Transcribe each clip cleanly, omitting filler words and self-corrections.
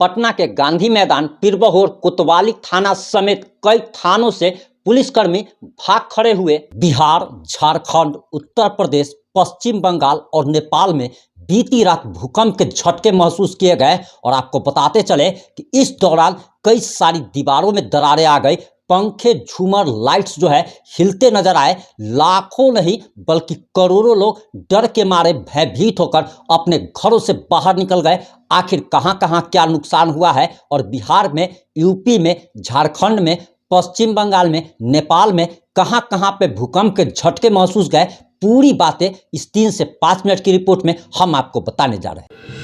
पटना के गांधी मैदान, पीरबहोर, कोतवाली थाना समेत कई थानों से पुलिसकर्मी भाग खड़े हुए। बिहार, झारखंड, उत्तर प्रदेश, पश्चिम बंगाल और नेपाल में बीती रात भूकंप के झटके महसूस किए गए और आपको बताते चले कि इस दौरान कई सारी दीवारों में दरारें आ गई, पंखे, झूमर, लाइट्स जो है हिलते नजर आए। लाखों नहीं बल्कि करोड़ों लोग डर के मारे भयभीत होकर अपने घरों से बाहर निकल गए। आखिर कहां कहां क्या नुकसान हुआ है और बिहार में, यूपी में, झारखंड में, पश्चिम बंगाल में, नेपाल में कहां कहां पे भूकंप के झटके महसूस गए, पूरी बातें इस 3 से 5 मिनट की रिपोर्ट में हम आपको बताने जा रहे हैं।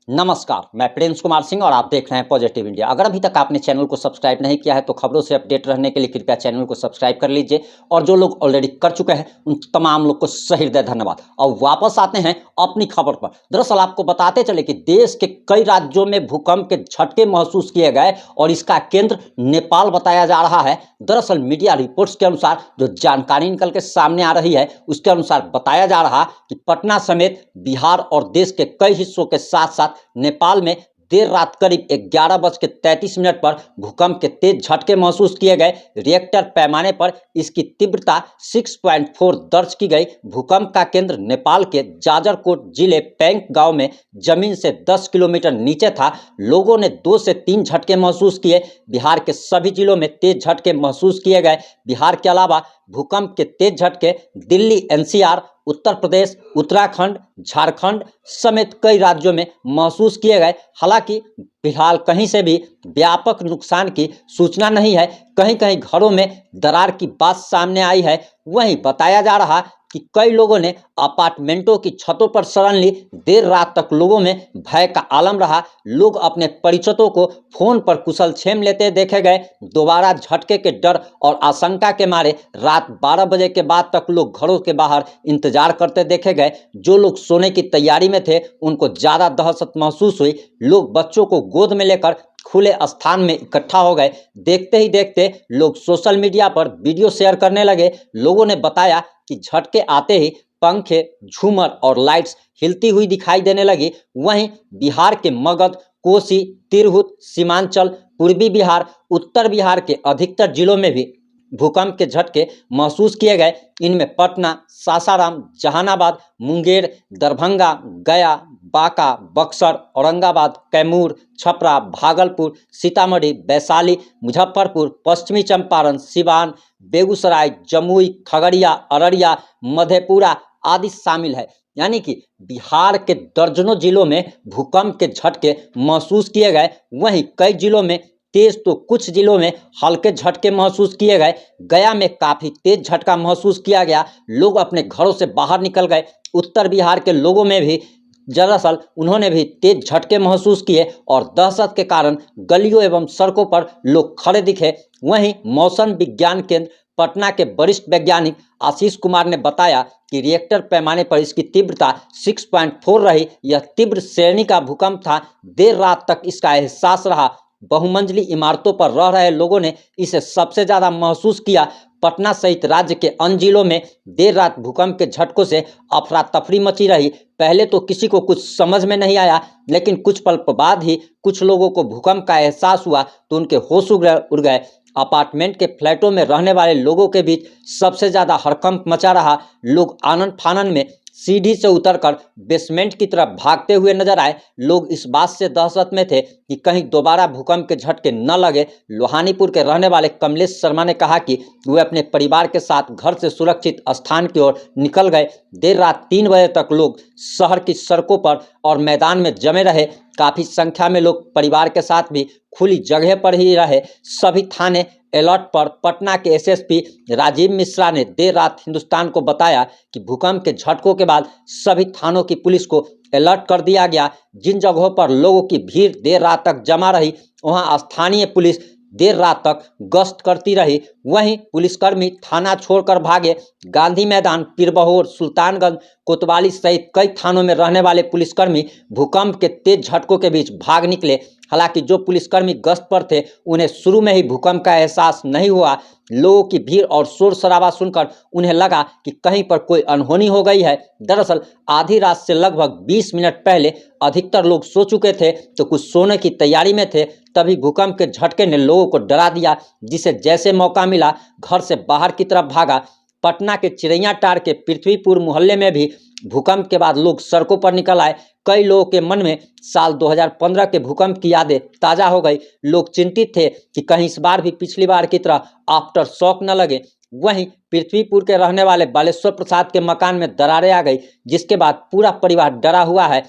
नमस्कार, मैं प्रिंस कुमार सिंह और आप देख रहे हैं पॉजिटिव इंडिया। अगर अभी तक आपने चैनल को सब्सक्राइब नहीं किया है तो खबरों से अपडेट रहने के लिए कृपया चैनल को सब्सक्राइब कर लीजिए और जो लोग ऑलरेडी कर चुके हैं उन तमाम लोग को सही हृदय धन्यवाद। और वापस आते हैं अपनी खबर पर। दरअसल आपको बताते चले कि देश के कई राज्यों में भूकंप के झटके महसूस किए गए और इसका केंद्र नेपाल बताया जा रहा है। दरअसल मीडिया रिपोर्ट्स के अनुसार जो जानकारी निकल के सामने आ रही है उसके अनुसार बताया जा रहा कि पटना समेत बिहार और देश के कई हिस्सों के साथ साथ नेपाल में देर रात करीब 11:33 पर भूकंप के तेज झटके महसूस किए गए। रिएक्टर पैमाने पर इसकी तीव्रता 6.4 दर्ज की गई। भूकंप का केंद्र नेपाल के जाजरकोट जिले पैंक गांव में जमीन से 10 किलोमीटर नीचे था। लोगों ने 2 से 3 झटके महसूस किए। बिहार के सभी जिलों में तेज झटके महसूस किए गए। बिहार के अलावा भूकंप के तेज झटके दिल्ली, एनसीआर, उत्तर प्रदेश, उत्तराखंड, झारखंड समेत कई राज्यों में महसूस किए गए। हालांकि फिलहाल कहीं से भी व्यापक नुकसान की सूचना नहीं है। कहीं कहीं घरों में दरार की बात सामने आई है। वहीं बताया जा रहा कि कई लोगों ने अपार्टमेंटों की छतों पर शरण ली। देर रात तक लोगों में भय का आलम रहा। लोग अपने परिचितों को फोन पर कुशलक्षेम लेते देखे गए। दोबारा झटके के डर और आशंका के मारे रात 12 बजे के बाद तक लोग घरों के बाहर इंतजार करते देखे गए। जो लोग सोने की तैयारी में थे उनको ज़्यादा दहशत महसूस हुई। लोग बच्चों को गोद में लेकर खुले स्थान में इकट्ठा हो गए। देखते ही देखते लोग सोशल मीडिया पर वीडियो शेयर करने लगे। लोगों ने बताया कि झटके आते ही पंखे, झूमर और लाइट्स हिलती हुई दिखाई देने लगी। वहीं बिहार के मगध, कोसी, तिरहुत, सीमांचल, पूर्वी बिहार, उत्तर बिहार के अधिकतर जिलों में भी भूकंप के झटके महसूस किए गए। इनमें पटना, सासाराम, जहानाबाद, मुंगेर, दरभंगा, गया, बांका, बक्सर, औरंगाबाद, कैमूर, छपरा, भागलपुर, सीतामढ़ी, वैशाली, मुजफ्फरपुर, पश्चिमी चंपारण, सिवान, बेगूसराय, जमुई, खगड़िया, अररिया, मधेपुरा आदि शामिल है। यानी कि बिहार के दर्जनों जिलों में भूकंप के झटके महसूस किए गए। वहीं कई जिलों में तेज तो कुछ जिलों में हल्के झटके महसूस किए गए। गया में काफ़ी तेज झटका महसूस किया गया। लोग अपने घरों से बाहर निकल गए। उत्तर बिहार के लोगों में भी दरअसल उन्होंने भी तेज झटके महसूस किए और दहशत के कारण गलियों एवं सड़कों पर लोग खड़े दिखे। वहीं मौसम विज्ञान केंद्र पटना के वरिष्ठ वैज्ञानिक आशीष कुमार ने बताया कि रिएक्टर पैमाने पर इसकी तीव्रता 6.4 रही। यह तीव्र श्रेणी का भूकंप था। देर रात तक इसका एहसास रहा। बहुमंजिली इमारतों पर रह रहे लोगों ने इसे सबसे ज़्यादा महसूस किया। पटना सहित राज्य के अन्य जिलों में देर रात भूकंप के झटकों से अफरा तफरी मची रही। पहले तो किसी को कुछ समझ में नहीं आया, लेकिन कुछ पल बाद ही कुछ लोगों को भूकंप का एहसास हुआ तो उनके होश उड़ गए। अपार्टमेंट के फ्लैटों में रहने वाले लोगों के बीच सबसे ज़्यादा हड़कंप मचा रहा। लोग आनन फानन में सीढ़ी से उतरकर बेसमेंट की तरफ भागते हुए नजर आए। लोग इस बात से दहशत में थे कि कहीं दोबारा भूकंप के झटके न लगे। लोहानीपुर के रहने वाले कमलेश शर्मा ने कहा कि वे अपने परिवार के साथ घर से सुरक्षित स्थान की ओर निकल गए। देर रात 3 बजे तक लोग शहर की सड़कों पर और मैदान में जमे रहे। काफ़ी संख्या में लोग परिवार के साथ भी खुली जगह पर ही रहे। सभी थाने अलर्ट पर। पटना के एसएसपी राजीव मिश्रा ने देर रात हिंदुस्तान को बताया कि भूकंप के झटकों के बाद सभी थानों की पुलिस को अलर्ट कर दिया गया। जिन जगहों पर लोगों की भीड़ देर रात तक जमा रही वहां स्थानीय पुलिस देर रात तक गश्त करती रही। वहीं पुलिसकर्मी थाना छोड़कर भागे। गांधी मैदान, पीरबहोर, सुल्तानगंज, कोतवाली सहित कई थानों में रहने वाले पुलिसकर्मी भूकंप के तेज झटकों के बीच भाग निकले। हालांकि जो पुलिसकर्मी गश्त पर थे उन्हें शुरू में ही भूकंप का एहसास नहीं हुआ। लोगों की भीड़ और शोर शराबा सुनकर उन्हें लगा कि कहीं पर कोई अनहोनी हो गई है। दरअसल आधी रात से लगभग 20 मिनट पहले अधिकतर लोग सो चुके थे तो कुछ सोने की तैयारी में थे। तभी भूकंप के झटके ने लोगों को डरा दिया, जिसे जैसे मौका मिला घर से बाहर की तरफ भागा। पटना के चिड़ैयाटांड़ के पृथ्वीपुर मोहल्ले में भी भूकंप के बाद लोग सड़कों पर निकल आए। कई लोगों के मन में साल 2015 के भूकंप की यादें ताज़ा हो गई। लोग चिंतित थे कि कहीं इस बार भी पिछली बार की तरह आफ्टर शॉक न लगे। वहीं पृथ्वीपुर के रहने वाले बालेश्वर प्रसाद के मकान में दरारें आ गई, जिसके बाद पूरा परिवार डरा हुआ है।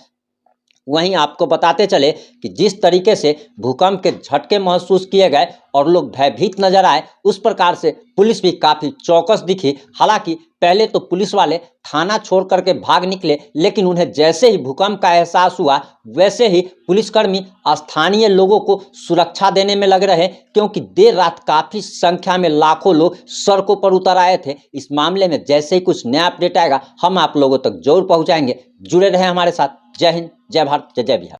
वहीं आपको बताते चले कि जिस तरीके से भूकंप के झटके महसूस किए गए और लोग भयभीत नजर आए, उस प्रकार से पुलिस भी काफ़ी चौकस दिखी। हालांकि पहले तो पुलिस वाले थाना छोड़ करके भाग निकले, लेकिन उन्हें जैसे ही भूकंप का एहसास हुआ वैसे ही पुलिसकर्मी स्थानीय लोगों को सुरक्षा देने में लगे रहे, क्योंकि देर रात काफ़ी संख्या में लाखों लोग सड़कों पर उतर आए थे। इस मामले में जैसे ही कुछ नया अपडेट आएगा हम आप लोगों तक जरूर पहुँचाएंगे। जुड़े रहें हमारे साथ। जय हिंद, जय भारत, जय जय बिहार।